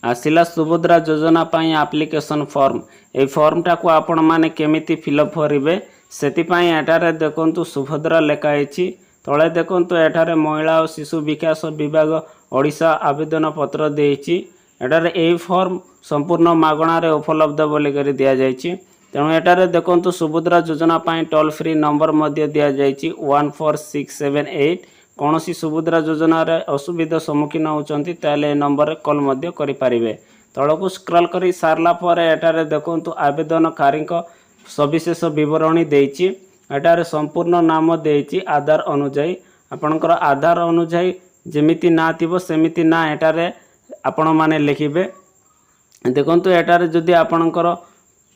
आसिला सुभद्रा योजना पाई application form ए फॉर्मटा को आपण माने केमिति फिलअप करेंगे से एटारे देखु सुभद्रा लिखाई तले देखु एठारे महिला और शिशु विकास विभाग ओडिशा आवेदन पत्र देइछि एटारे ए फॉर्म संपूर्ण मागणार उपलब्ध बोलिक दि जाइछि तेणु एटारे देखु सुभद्रा योजना पाई टोल फ्री नंबर मध्य दि जाइछि 14678 कौन सी सुभद्रा योजना रे असुविधा सम्मुखीन होती ताले नंबर कॉल मध्य करि पारिबे। तलकू स्क्रॉल करी सारला पर एटारे देखंतु आवेदनकारी सविशेष विवरणी देइछि एटारे संपूर्ण नाम देइछि आधार अनुजाई आपणकर आधार अनुजाई जेमिति ना थिबो सेमिति ना एटारे आपण माने लिखिबे। देखंतु एटारे जदि आपणकर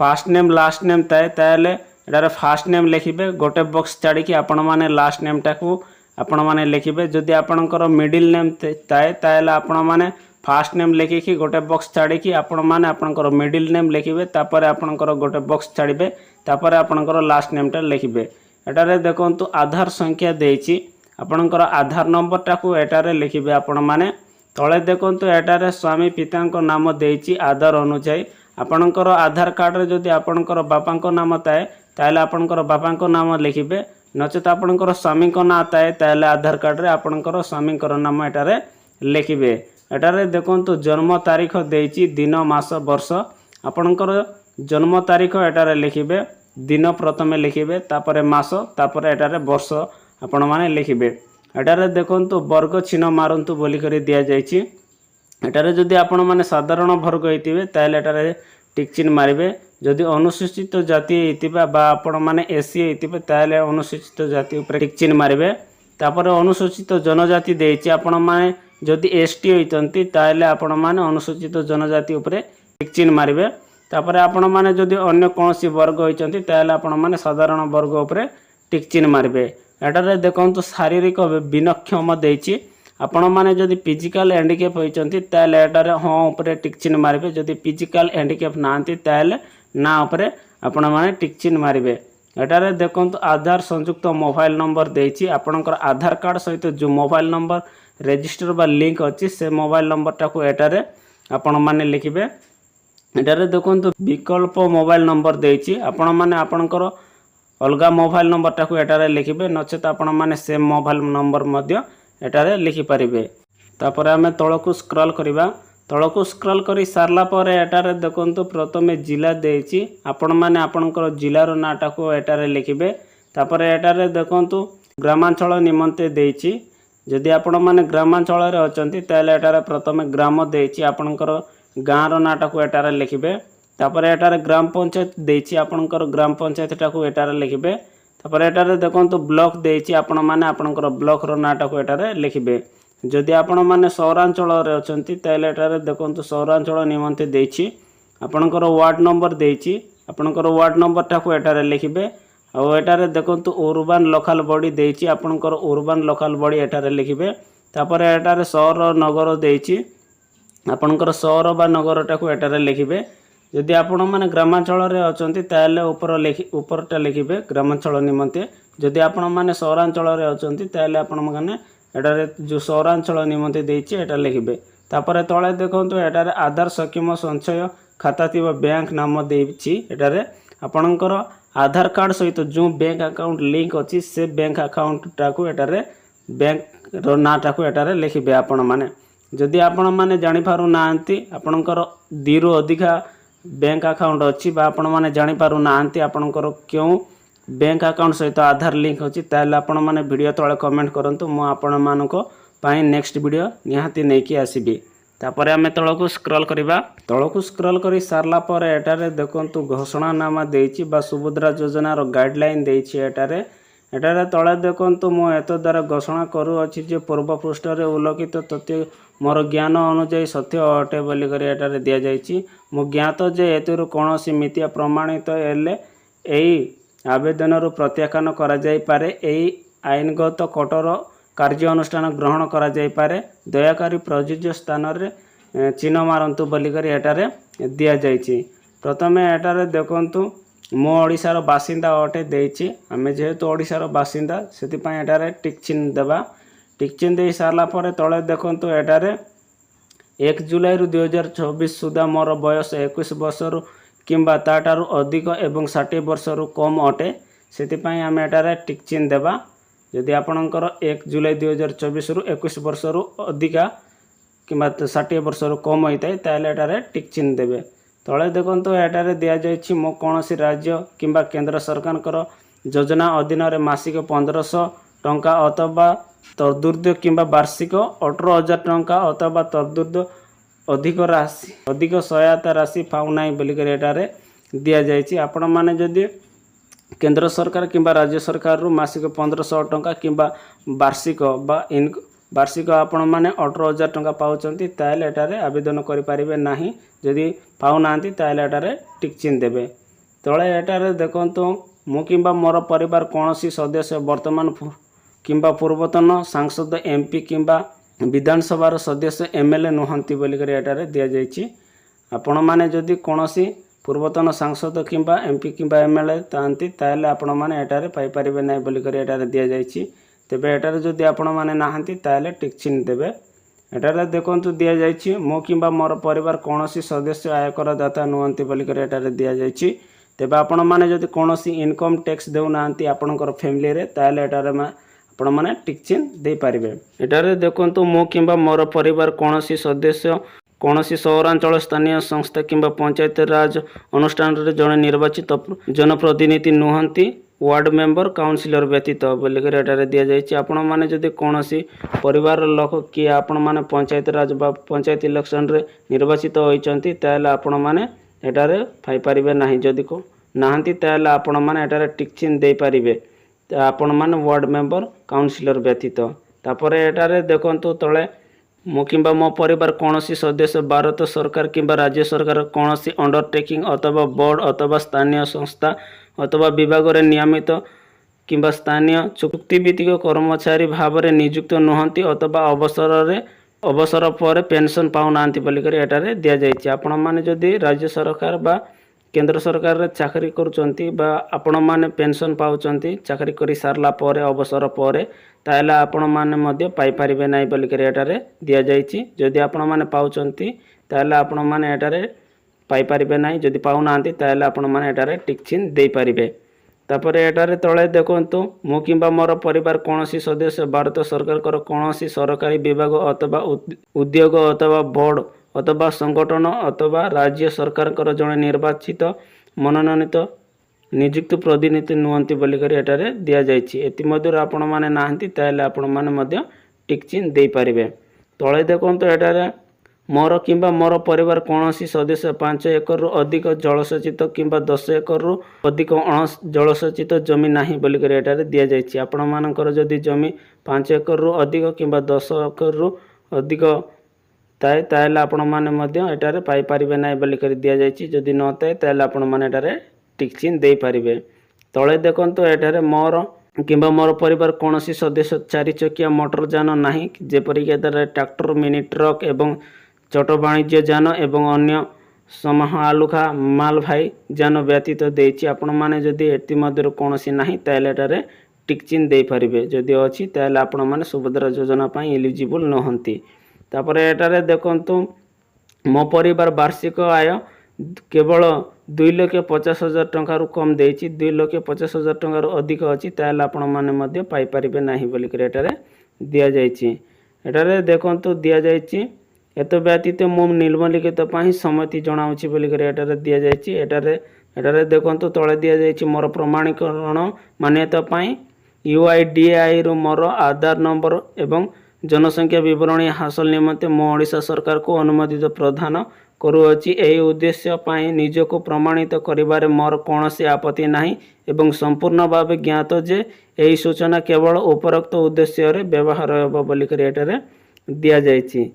फास्ट नेम लास्ट नेम थाए ताले एटारे फास्ट नेम लिखिबे गोटे बॉक्स छाड़ी कि आपण माने लास्ट नेम टाकू आपण माने लिखिबे। जदि आपणकर मिडिल नेम थाए ताले आपण माने फास्ट नेम लिखिकी गोटे बॉक्स छाड़ी कि आपण माने आपणकर मिडिल नेम लिखिबे तापर आपणकर गोटे बॉक्स छाड़िबे तापर आपणकर लास्ट नेमटा लिखिबे। एटारे देखंतु आधार संख्या देइछि आपणकर आधार नंबर टाकू एटारे लिखिबे आपण माने। तळे देखंतु एटारे स्वामी पितांको नाम देइछि आधार अनुसार आपणकर आधार कार्ड रे जदि आपणकर बापांको नाम थाए ताले आपणकर बापांको नाम लिखिबे नचेत आपणकर स्वामी को ना थाए ताले आधार कार्ड रे आपणकर स्वामी नाम एटारे लिखिबे। एटारे देखंतु जन्म तारीख देइछि दिन मास वर्ष आपणकर जन्म तारीख एटारे लिखिबे दिन प्रथमे लिखिबे तापरे मास तापरे एटारे वर्ष आपण माने लिखिबे। एटारे देखंतु वर्ग चिन्ह मारंतु बोली करी दिया जाइछि एटारे जदि आपण माने साधारण वर्ग होइतिबे ताले एटारे टिक चिन्ह मारिबे जदि अनुसूचित जाति होइतिबा बा आपण माने एससी होइतिबे ताले अनुसूचित जाति ऊपर टिक चिन्ह मारिबे। तापर अनुसूचित जनजाति देइछि आपण माने जदि एसटी होइतंती ताले आपण माने अनुसूचित जनजाति ऊपर टिक चिन्ह मारिबे। तापर आपण माने जदि अन्य कोनोसी वर्ग होइचंती ताले आपण माने साधारण वर्ग ऊपर टिक चिन्ह मारिबे। एटारे देखंतु शारीरिक विनक्षम देइछि आपण माने जदि फिजिकल हैंडिकैप होइचंती ताले एटारे हां ऊपर टिक चिन्ह मारिबे जदि फिजिकल हैंडिकैप नांती ताले ना ऊपर आपण माने टिक चिन्ह मारिबे। एटारे देखंतु आधार संयुक्त मोबाइल नंबर देइछि आपणकर आधार कार्ड सहित जो मोबाइल नंबर रजिस्टर बा लिंक अछि से मोबाइल नंबर टाको एटारे आपण माने लिखिबे। एटारे देखंतु विकल्प मोबाइल नंबर देइछि आपण माने आपणकर अलगा मोबाइल नंबर टाको एटारे लिखिबे नचेत आपण माने सेम मोबाइल नंबर मध्य एटारे लिखि पारिबे। तापर आमे तळकू स्क्रॉल करिबा तळकू स्क्रॉल करी सारला पर एटारे देखंतु प्रथमे जिला देइछि आपण माने आपणकर जिलार नाटाको एटारे लिखिबे। तापर एटारे देखंतु ग्रामांचल निमंते देइछि जदि आपण माने ग्रामांचल रे अछंती ताले एटारे प्रथमे ग्राम देइछि आपणकर गाँर नाटाको एटारे लिखिबे। तापर एटारे ग्राम पंचायत देइछि आपणकर ग्राम पंचायत टाको एटारे लिखिबे। तापर एटारे देखंतु ब्लॉक देइछि आपण माने आपणकर ब्लॉक रो नाटाको एटारे लिखिबे। जदि आपण माने सहरांचल रे अछंती ताले एटारे देखंतु सहरांचल निमंते देइछि आपणकर वार्ड नंबर देइछि आपणकर वार्ड नंबर टाको एटारे लिखिबे। आ एटारे देखंतु अर्बन लोकल बॉडी देइछि आपणकर अर्बन लोकल बॉडी एटारे लिखिबे। तापर एटारे शहर नगर देइछि आपणकर शहर बा नगर टाको एटारे लिखिबे। जदि आपण माने ग्रामांचल रे अछंती ताले ऊपरटा लिखिबे ग्रामांचल निमंते जदि आपण माने सहरांचल रे अछंती ताले आपण माने एटारे जो सहरांचल निमंते देइछि एटा लिखिबे। तापर तळे देखंतु एटारे आधार सक्षम संचय खाता थिबा बैंक नाम देइछि एटारे आपणकर आधार कार्ड सहित जो बैंक अकाउंट लिंक अछि से बैंक अकाउंट टाको एटारे बैंक रो नाटाको एटारे लिखिबे। आपण माने जदि आपण माने जानि पारु नांती आपणकर दीरो अधिका बैंक अकाउंट अच्छी आपण माने जानि पारु नांती आपणकर क्यों बैंक अकाउंट सहित आधार लिंक अच्छी ताले आपण माने वीडियो तळे कमेंट करंतु मु आपण मानको पाई नेक्स्ट वीडियो निहाती नेकी आसीबी। तापर आमे तळकू स्क्रॉल करिबा तळकू स्क्रॉल करी सारला पर एटारे देखंतु घोषणानामा देइछि बा सुभद्रा योजना रो गाइडलाइन देइछि एटारे तळे देखंतु मु एत द्वारा घोषणा करू अछि जे पूर्व पृष्ठ रे उल्लेखित तथ्य मोर ज्ञान अनुसार सत्य अटे बोली करी एटारे दिया जाइछि। मु ज्ञात जे एतुरु कोनोसी मिथ्या प्रमाणित एले एई आवेदन रु प्रत्याख्यान करा जाई पारे एई आईनगत कठोर कार्य अनुष्ठान ग्रहण करा जाई पारे दयाकारी प्रयोज्य स्थान रे चिन्ह मारंतु बोली करी एटारे दिया जाइछि। प्रथमे एटारे देखंतु मो ओडिशार बासिंदा अटे देइछि आमे जेहेतु ओडिशार बासिंदा सेति पय एटारे टिक चिन्ह देबा टिक चिन्ह दे सारला पर तळे देखंतु एटारे 1 जुलाई 2024 सुधा मोर बयस 21 वर्षरू किंबा ताठारू अधिक एवं 60 वर्षरू कम अटे से आम एटारे टिक चिन्ह देबा। जदि आपणकर 1 जुलाई 2024 रु 21 वर्षरू अधिका किंबा 60 वर्षरू कम होता है ताहले एटारे टिक चिन्ह देबे। तले देखंतु एटारे दिया जायछि मो कोनोसी राज्य किंबा केंद्र सरकारकर योजना अधीन रे मासिक 1500 टंका अथवा तदुर्ध्व किंबा वार्षिक 18,000 टंका अथवा तदुर्ध्व अधिक सहायता राशि पाउनाई बोलिकर एटारे दिया जायछि। आपण माने जदि केंद्र सरकार किंबा राज्य सरकार रु मासिक 1500 टंका किंबा वार्षिक आपण माने 18,000 टंका पाउचंती ताहले एटारे आवेदन करि परिबे नाही। जदि पाउनांती ताहले एटारे टिक चिन्ह देबे। तळे एटारे देखंतु मु किंबा मोर परिवार कोनोसी सदस्य वर्तमान किंबा पूर्वतन सांसद एमपी किंबा विधानसभा सदस्य एमएलए नुहंती बोलिकर एटारे दिया जायछि। आपण माने जदि कोनोसी पूर्वतन सांसद किंबा एमपी किंबा एमएलए तांती ताहले आपण माने एटारे पाई परिबे नै बोलिकर एटारे दिया जायछि। तेबे एटारे जदि आपण माने नाहंती ताहले टिक चिन्ह देबे। एटारे देखंतु दिया जायछि मो किंबा मोर परिवार कोनोसी सदस्य आयकर दाता नुहंती बोलिकर एटारे दिया जायछि। तेबे आपण माने जदि कोनोसी इनकम टैक्स देउ नाहंती आपणकर फैमिली रे ताहले एटारे आपण माने टिक चिन्ह दे पारिबे। एटारे देखंतु मो किंबा मोर परिवार कोनोसी सदस्य कोनोसी सहरांचल स्थानीय संस्था किंबा पंचायत राज अनुष्ठान रे जने निर्वाचित जनप्रतिनिधि नुहंती वार्ड मेंबर काउंसिलर व्यतीत बोलिकर एटारे दिया जायछि। आपण माने जदि कोनोसी परिवार लोक कि आपण माने पंचायत राज बा पंचायत इलेक्शन रे निर्वाचित होइचंती ताहले आपण माने एटारे पाई परिबे नाही। जदि को नाहंती ताहले आपण माने एटारे टिक चिन्ह दे पारिबे आपण माने वार्ड मेंबर काउंसिलर व्यतीत। तापरे एटारे देखंतु तळे मो किंबा मो परिवार कोनोसी सदस्य भारत सरकार किंबा राज्य सरकार कोनोसी अंडरटेकिंग अथवा बोर्ड अथवा स्थानीय संस्था अथवा विभाग रे नियमित किंबा स्थानीय चुक्तिभित्तिक कर्मचारी भाव में नियुक्त नुहंती अथवा अवसर पर पेंशन पाउनांती बोलिकर एटारे दिया जायछि। आपण माने जदि राज्य सरकार बा केंद्र सरकार रे चाकरी करूचंती बा आपण माने पेंशन पाउचंती चाकरी करि सारला परे अवसर परे ताहले आपण माने मध्य पाई परिबे नै बोलिकर एटारे दिया जायछि। जदि आपण माने पाउचंती ताहले आपण माने एटारे पाई परिबे नै। जदि पाउनांती ताहले आपण माने एटारे टिक चिन्ह दे परिबे। तापरे एटारे तळे देखंतु मो किंबा मोर परिवार कोनोसी सदस्य भारत सरकार कर कोनोसी सरकारी विभाग अथवा उद्योग अथवा बोर्ड अथवा संगठन अथवा राज्य सरकार कर जने निर्वाचित मनोनीत नियुक्त प्रतिनिधि नुहंती बोलिकर एटारे दिया जायछि। एति मध्यर आपण माने नाहंती ताहले आपण माने मध्य टिक चिन्ह दे पारिबे। तळे देखंतु एटारे मोर किंबा मोर परिवार कोनोसी सदस्य 5 एकड़ रु अधिक जलसेचित किंबा 10 एकड़ रु अधिक जलसेचित जमी नाही बोलिकर एटारे दिया जायछि। आपण मानकर जदि जमी 5 एकड़ रु अधिक किंबा 10 एकड़ रु अधिक ताए ताहले आपण माने मध्य एटारे पाई परिबे नै बोलिकर दिया जायछि। जदि न ताए ताहले आपण माने एटारे टिक चिन्ह दे पारिबे। तळे देखंतु एटारे मोर किंबा मोर परिवार कोनोसी सदस्य 4 चकिया मोटर जान नाही जेपरि के ट्रैक्टर मिनी ट्रक एवं छोट वाणिज्य जान एवं अन्य समाहालुखा माल भाई जान व्यतीत देछि। आपण माने जदि एति मध्यर कोनोसी नाही ताहले एटारे टिक चिन्ह दे पारिबे। जदि अछि ताहले आपण माने सुभद्रा योजना पई एलिजिबल नहंती। तापरे एटारे देखंतु मो परिवार वार्षिक आय केवल 2,50,000 टंका रु कम देछि 2,50,000 टंका रु अधिक अछि ताहले आपण माने मध्य पाई परिबे नाही बोलिकर एटारे दिया जायछि। एटारे देखंतु दिया जायछि एत व्यतीत मो निम्नलिखित पई सम्मति जणाउछि बोलिकर एटारे दिया जायछि। एटारे देखंतु तळे दिया जायछि मोर प्रमाणीकरण मान्यता पई UIDAI रु मोर आधार नंबर एवं जनसंख्या विवरणी हासिल निमंते मो ओडिशा सरकार को अनुमोदित प्रदान करूअछि। एही उद्देश्य पई निजको प्रमाणित करिबारे मोर कोनोसी आपत्ति नाही एवं संपूर्ण भाव ज्ञात जे एही सूचना केवल उपरोक्त उद्देश्य रे व्यवहार हेबो बोलिकर एटारे दिया जायछि।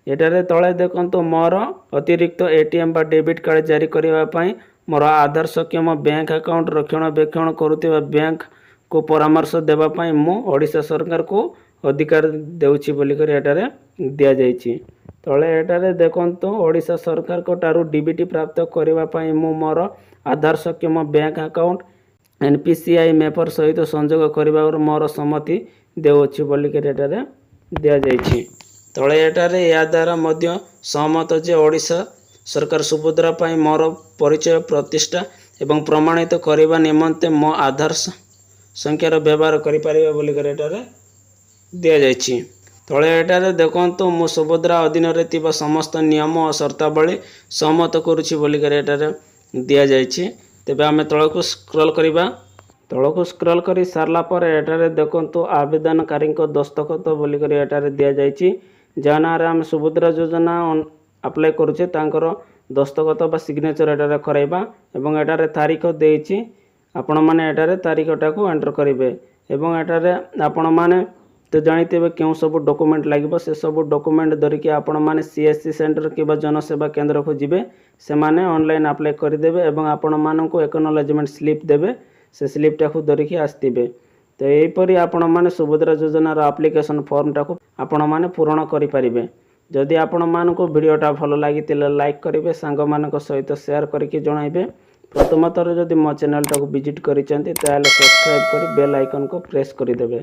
एटारे तळे देखंतु मोर अतिरिक्त ATM बा डेबिट कार्ड जारी करिवा पई मोर आधार सक्षम बैंक अकाउंट रक्षणाबेक्षण करूतिबा बैंक को परामर्श देबा पई मो ओडिशा सरकार को अधिकार देउछि बोलिकर एटारे दिया जायछि। तळे एटारे देखंतु ओडिशा सरकार को टारु डीबीटी प्राप्त करिवा पई मो मोर आधार सक्षम बैंक अकाउंट NPCI मैपर सहित संयोग करिबा मोर सम्मति देउछि बोलिकर एटारे दिया जायछि। ତଳେ ଏଠାରେ ଏହା ଦ୍ୱାରା ମଧ୍ୟ ସହମତ ଯେ ଓଡ଼ିଶା ସରକାର ସୁଭଦ୍ରା ପାଇଁ ମୋର ପରିଚୟ ପ୍ରତିଷ୍ଠା ଏବଂ ପ୍ରମାଣିତ କରିବା ନିମନ୍ତେ ମୋ ଆଧାର ସଂଖ୍ୟାର ବ୍ୟବହାର କରିପାରିବେ ବୋଲିକରି ଏଠାରେ ଦିଆଯାଇଛି। ତଳେ ଏଠାରେ ଦେଖନ୍ତୁ ମୁଁ ସୁଭଦ୍ରା ଅଧୀନରେ ଥିବା ସମସ୍ତ ନିୟମ ଓ ସର୍ତ୍ତାବଳୀ ସହମତ କରୁଛି ବୋଲିକରି ଏଠାରେ ଦିଆଯାଇଛି। ତେବେ ଆମେ ତଳକୁ ସ୍କ୍ରଲ୍ କରିବା। ତଳକୁ ସ୍କ୍ରଲ୍ କରି ସାରିଲା ପରେ ଏଠାରେ ଦେଖନ୍ତୁ ଆବେଦନକାରୀଙ୍କ ଦସ୍ତଖତ ବୋଲିକରି ଏଠାରେ ଦିଆଯାଇଛି। ଯାହା ନାଁରେ ଆମେ ସୁଭଦ୍ରା ଯୋଜନା ଆପ୍ଲାଏ କରୁଛେ ତାଙ୍କର ଦସ୍ତଖତ ବା ସିଗ୍ନେଚର ଏଠାରେ କରାଇବା ଏବଂ ଏଠାରେ ତାରିଖ ଦେଇଛି। ଆପଣମାନେ ଏଠାରେ ତାରିଖଟାକୁ ଏଣ୍ଟର କରିବେ ଏବଂ ଏଠାରେ ଆପଣମାନେ ତ ଜାଣିଥିବେ କେଉଁ ସବୁ ଡକୁମେଣ୍ଟ ଲାଗିବ। ସେ ସବୁ ଡକୁମେଣ୍ଟ ଧରିକି ଆପଣମାନେ CSC ସେଣ୍ଟର କିମ୍ବା ଜନସେବା କେନ୍ଦ୍ରକୁ ଯିବେ। ସେମାନେ ଅନଲାଇନ୍ ଆପ୍ଲାଏ କରିଦେବେ ଏବଂ ଆପଣମାନଙ୍କୁ ଏକନଲେଜମେଣ୍ଟ ସ୍ଲିପ୍ ଦେବେ। ସେ ସ୍ଲିପ୍ଟାକୁ ଧରିକି ଆସିଥିବେ। ତ ଏହିପରି ଆପଣମାନେ ସୁଭଦ୍ରା ଯୋଜନାର ଆପ୍ଲିକେସନ୍ ଫର୍ମଟାକୁ ଆପଣମାନେ ପୂରଣ କରିପାରିବେ। ଯଦି ଆପଣମାନଙ୍କୁ ଭିଡ଼ିଓଟା ଭଲ ଲାଗିଥିଲେ ଲାଇକ୍ କରିବେ, ସାଙ୍ଗମାନଙ୍କ ସହିତ ସେୟାର କରିକି ଜଣାଇବେ। ପ୍ରଥମ ଥର ଯଦି ମୋ ଚ୍ୟାନେଲଟାକୁ ଭିଜିଟ୍ କରିଛନ୍ତି ତାହେଲେ ସବସ୍କ୍ରାଇବ୍ କରି ବେଲ୍ ଆଇକନ୍କୁ ପ୍ରେସ୍ କରିଦେବେ।